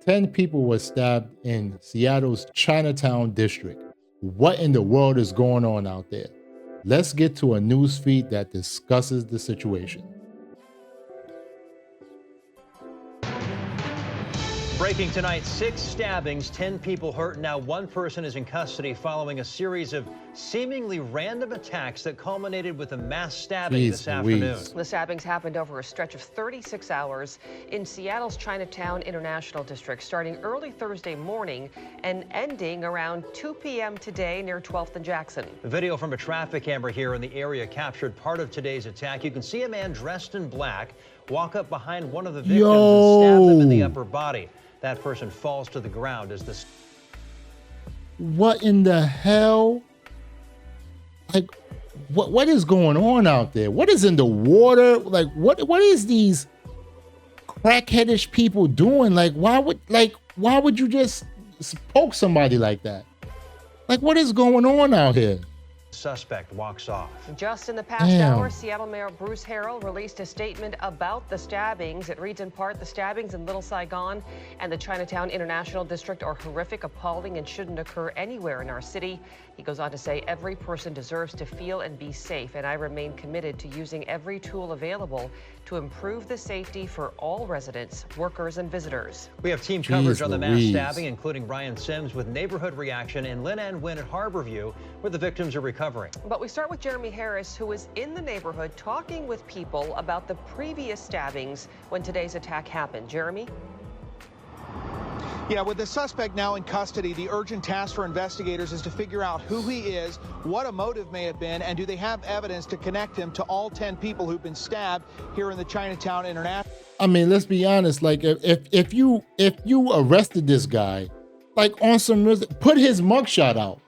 10 people were stabbed in Seattle's Chinatown district. What in the world is going on out there? Let's get to a news feed that discusses the situation. Breaking tonight, 6 stabbings, 10 people hurt. Now 1 person is in custody following a series of seemingly random attacks that culminated with a mass stabbing this afternoon. The stabbings happened over a stretch of 36 hours in Seattle's Chinatown-International district, starting early Thursday morning and ending around 2 p.m. today near 12th and Jackson. Video from a traffic camera here in the area captured part of today's attack. You can see a man dressed in black walk up behind one of the victims and stab them in the upper body. That person falls to the ground as this. What in the hell? Like, what is going on out there? What is in the water? Like, what is these crackheadish people doing? Like, why would you just poke somebody like that? Like, what is going on out here? Suspect walks off. Just in the past hour, Seattle Mayor Bruce Harrell released a statement about the stabbings. It reads in part, the stabbings in Little Saigon and the Chinatown-International district are horrific, appalling, and shouldn't occur anywhere in our city. He goes on to say, every person deserves to feel and be safe, and I remain committed to using every tool available to improve the safety for all residents, workers, and visitors. We have team coverage on the mass stabbing, including Ryan Sims with Neighborhood Reaction in Lynn and Wynn at Harborview, where the victims are recovering. But we start with Jeremy Harris, who was in the neighborhood talking with people about the previous stabbings when today's attack happened. Jeremy? Yeah, with the suspect now in custody, the urgent task for investigators is to figure out who he is, what a motive may have been, and do they have evidence to connect him to all 10 people who've been stabbed here in the Chinatown-International. I mean, let's be honest. Like, if you arrested this guy, like on some, put his mugshot out,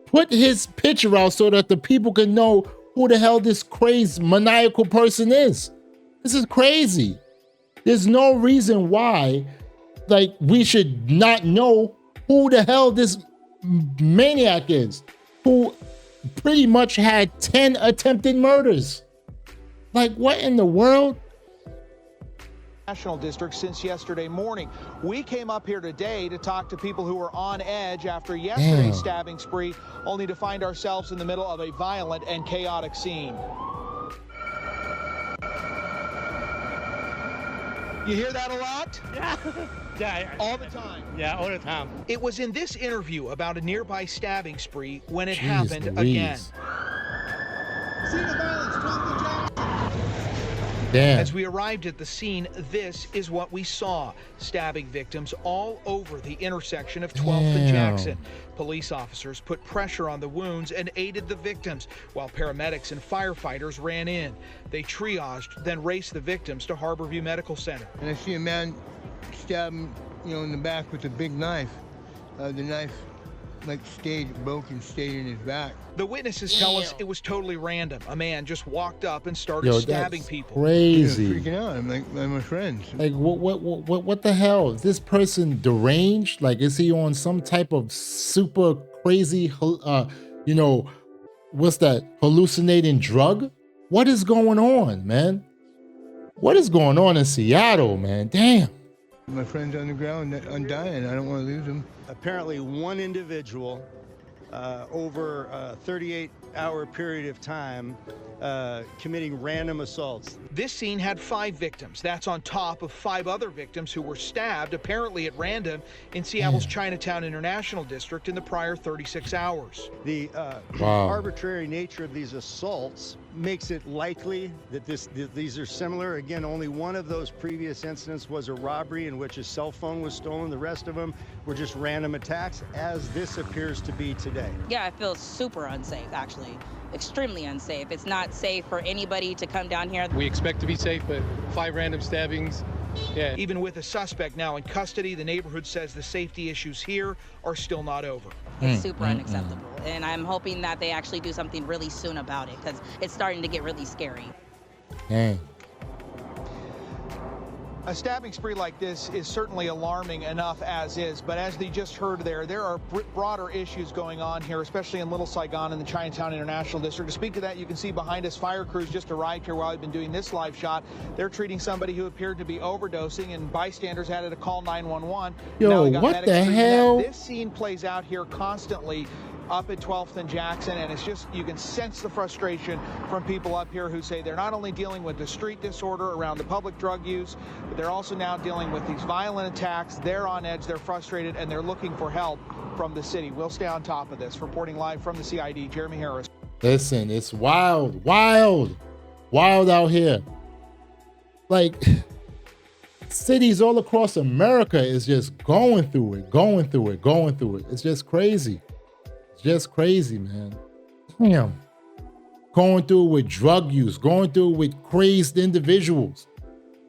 put his picture out so that the people can know who the hell this crazed, maniacal person is. This is crazy. There's no reason why, like, we should not know who the hell this maniac is, who pretty much had 10 attempted murders. Like, what in the world? National District since yesterday morning. We came up here today to talk to people who were on edge after yesterday's stabbing spree, only to find ourselves in the middle of a violent and chaotic scene. You hear that a lot? Yeah. All the time? Yeah, all the time. It was in this interview about a nearby stabbing spree when it happened again. Scene of violence, 12th and Jackson. Damn. As we arrived at the scene, this is what we saw. Stabbing victims all over the intersection of 12th and Jackson. Police officers put pressure on the wounds and aided the victims, while paramedics and firefighters ran in. They triaged, then raced the victims to Harborview Medical Center. And I see a man stab him, in the back with a big knife. The knife, broke and stayed in his back. The witnesses tell us it was totally random. A man just walked up and started stabbing people. Crazy. Freaking out. I'm like, my friends. Like, what the hell? Is this person deranged? Like, is he on some type of super crazy, what's that, hallucinating drug? What is going on, man? What is going on in Seattle, man? Damn. My friend's on the ground, I'm dying. I don't want to lose him. Apparently one individual over a 38-hour period of time committing random assaults. This scene had 5 victims. That's on top of 5 other victims who were stabbed, apparently at random, in Seattle's Chinatown-International district in the prior 36 hours. The arbitrary nature of these assaults makes it likely that these are similar. Again, only one of those previous incidents was a robbery in which a cell phone was stolen. The rest of them were just random attacks, as this appears to be today. Yeah, I feel super unsafe, actually. Extremely unsafe. It's not safe for anybody to come down here. We expect to be safe, but 5 random stabbings. Yeah. Even with a suspect now in custody, the neighborhood says the safety issues here are still not over. It's super unacceptable. And I'm hoping that they actually do something really soon about it, because it's starting to get really scary. Dang. A stabbing spree like this is certainly alarming enough as is, but as they just heard there are broader issues going on here, especially in Little Saigon in the Chinatown-International District. To speak to that, you can see behind us, fire crews just arrived here while I've been doing this live shot. They're treating somebody who appeared to be overdosing, and bystanders had to call 911. Yo, what the hell? This scene plays out here constantly up at 12th and Jackson, and it's just, you can sense the frustration from people up here who say they're not only dealing with the street disorder around the public drug use, but they're also now dealing with these violent attacks. They're on edge, they're frustrated, and they're looking for help from the city. We'll stay on top of this. Reporting live from the CID, Jeremy Harris. Listen, it's wild out here. Like, cities all across America is just going through it. It's just crazy. It's just crazy, man. Damn. Going through it with drug use, going through it with crazed individuals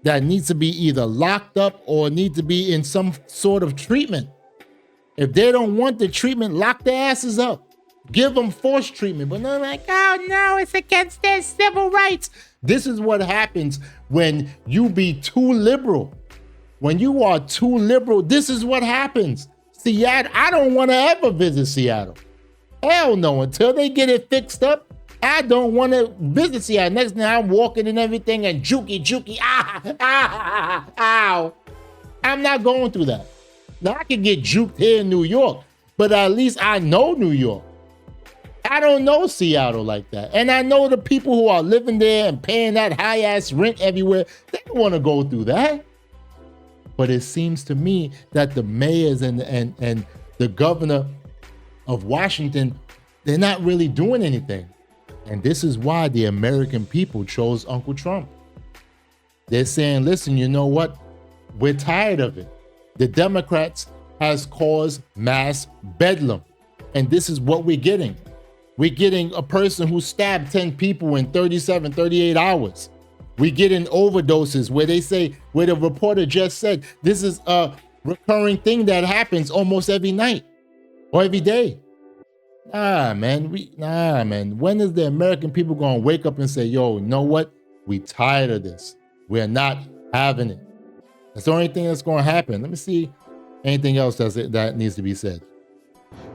that needs to be either locked up or need to be in some sort of treatment. If they don't want the treatment, lock their asses up. Give them forced treatment. But they're like, oh no, it's against their civil rights. This is what happens when you be too liberal. When you are too liberal, this is what happens. Seattle, I don't want to ever visit Seattle. Hell no, until they get it fixed up, I don't want to visit Seattle. Next thing I'm walking and everything and jukey, ow. I'm not going through that. Now I can get juked here in New York, but at least I know New York. I don't know Seattle like that. And I know the people who are living there and paying that high ass rent everywhere, they don't want to go through that. But it seems to me that the mayors and the governor of Washington, they're not really doing anything. And this is why the American people chose Uncle Trump. They're saying, listen, you know what? We're tired of it. The Democrats has caused mass bedlam. And this is what we're getting. We're getting a person who stabbed 10 people in 37, 38 hours. We're getting overdoses where they say, where the reporter just said, this is a recurring thing that happens almost every night or every day. Nah, man. When is the American people going to wake up and say, yo, you know what? We tired of this. We're not having it. That's the only thing that's going to happen. Let me see anything else that needs to be said.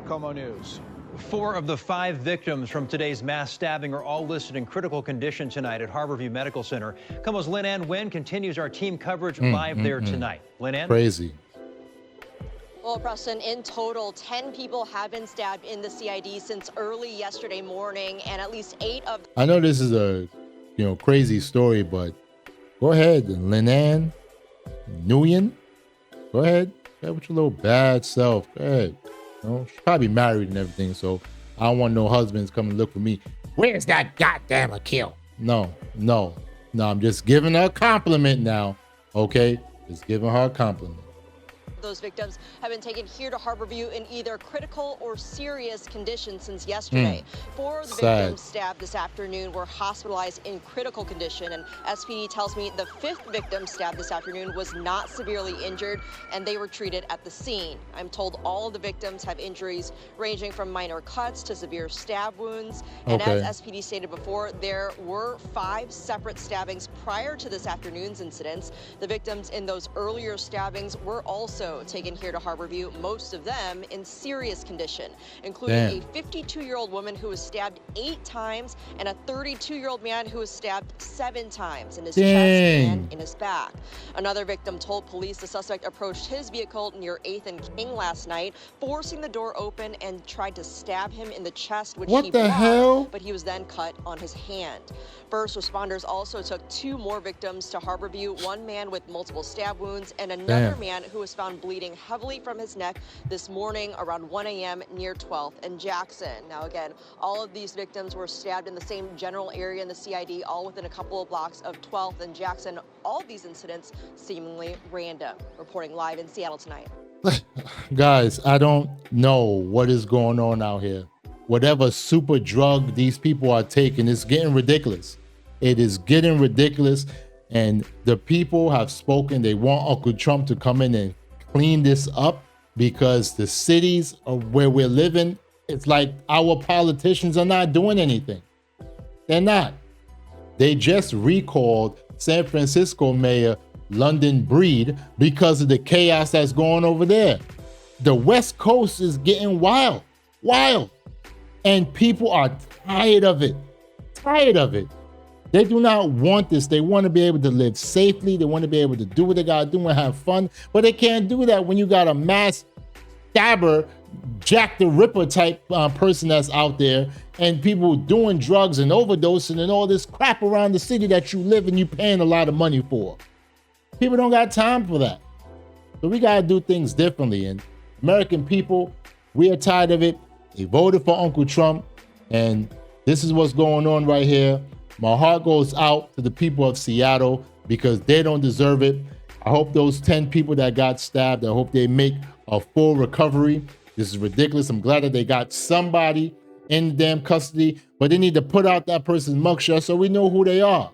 Como News. 4 of the 5 victims from today's mass stabbing are all listed in critical condition tonight at Harborview Medical Center. Como's Lynn Ann Wynn continues our team coverage live there tonight. Lynn Ann? Crazy. Well, Preston, in total, 10 people have been stabbed in the CID since early yesterday morning, and at least 8 of... I know this is a, crazy story, but go ahead, Lynn Ann Nguyen. Go ahead with your little bad self. Go ahead. She's probably married and everything, so I don't want no husbands coming to look for me. Where's that goddamn Akil? No. I'm just giving her a compliment now, okay? Just giving her a compliment. Those victims have been taken here to Harborview in either critical or serious condition since yesterday. 4 of the victims stabbed this afternoon were hospitalized in critical condition, and SPD tells me the 5th victim stabbed this afternoon was not severely injured, and they were treated at the scene. I'm told all of the victims have injuries ranging from minor cuts to severe stab wounds. And as SPD stated before, there were 5 separate stabbings prior to this afternoon's incidents. The victims in those earlier stabbings were also taken here to Harborview, most of them in serious condition, including a 52-year-old woman who was stabbed 8 times and a 32-year-old man who was stabbed 7 times in his chest and in his back. Another victim told police the suspect approached his vehicle near 8th and King last night, forcing the door open and tried to stab him in the chest, which he blocked, but he was then cut on his hand. First responders also took 2 more victims to Harborview, one man with multiple stab wounds and another man who was found bleeding heavily from his neck this morning around 1 a.m. near 12th and Jackson. Now again, all of these victims were stabbed in the same general area in the CID, all within a couple of blocks of 12th and Jackson. All of these incidents seemingly random. Reporting live in Seattle tonight. Guys, I don't know what is going on out here. Whatever super drug these people are taking, it's getting ridiculous. It is getting ridiculous. And the people have spoken. They want Uncle Trump to come in and clean this up, because the cities of where we're living, it's like our politicians are not doing anything. They're not. They just recalled San Francisco Mayor London breed because of the chaos that's going over there. The West Coast is getting wild. And people are tired of it. They do not want this. They want to be able to live safely. They want to be able to do what they got to do and have fun. But they can't do that when you got a mass stabber, Jack the Ripper type person that's out there, and people doing drugs and overdosing and all this crap around the city that you live and you paying a lot of money for. People don't got time for that. So we got to do things differently. And American people, we are tired of it. They voted for Uncle Trump, and this is what's going on right here. My heart goes out to the people of Seattle because they don't deserve it. I hope those 10 people that got stabbed, I hope they make a full recovery. This is ridiculous. I'm glad that they got somebody in damn custody, but they need to put out that person's mugshot so we know who they are.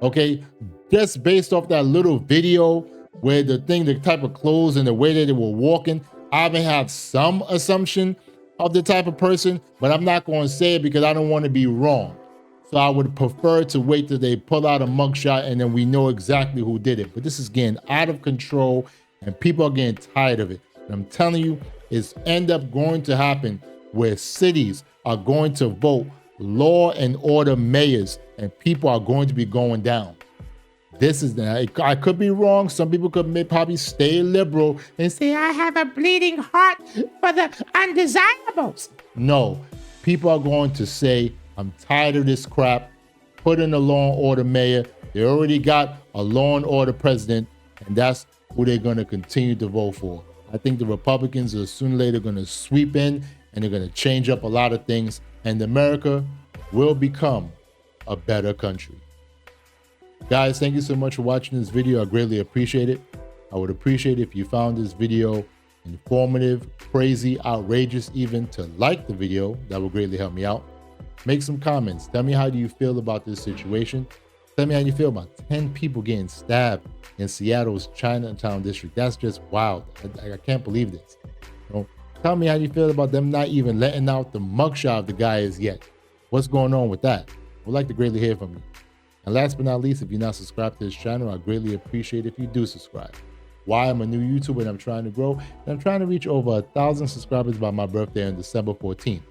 Okay, just based off that little video where the type of clothes and the way that they were walking, I even have some assumption of the type of person, but I'm not going to say it because I don't want to be wrong. So I would prefer to wait till they pull out a mugshot and then we know exactly who did it. But this is getting out of control and people are getting tired of it. And I'm telling you, it's end up going to happen where cities are going to vote law and order mayors and people are going to be going down. This is, I could be wrong. Some people could probably stay liberal and say, I have a bleeding heart for the undesirables. No, people are going to say, I'm tired of this crap. Put in a law and order mayor. They already got a law and order president, and that's who they're going to continue to vote for. I think the Republicans are sooner or later going to sweep in and they're going to change up a lot of things, and America will become a better country. Guys, thank you so much for watching this video. I greatly appreciate it. I would appreciate it if you found this video informative, crazy, outrageous, even to like the video. That would greatly help me out. Make some comments. Tell me how do you feel about this situation. Tell me how you feel about 10 people getting stabbed in Seattle's Chinatown district. That's just wild. I can't believe this. Tell me how you feel about them not even letting out the mugshot of the guy as yet. What's going on with that? I would like to greatly hear from you. And last but not least, if you're not subscribed to this channel, I greatly appreciate if you do subscribe. Why? I'm a new YouTuber and I'm trying to grow. And I'm trying to reach over 1,000 subscribers by my birthday on December 14th.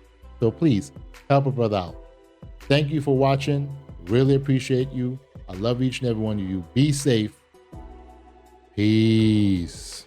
So please help a brother out. Thank you for watching. Really appreciate you. I love each and every one of you. Be safe. Peace.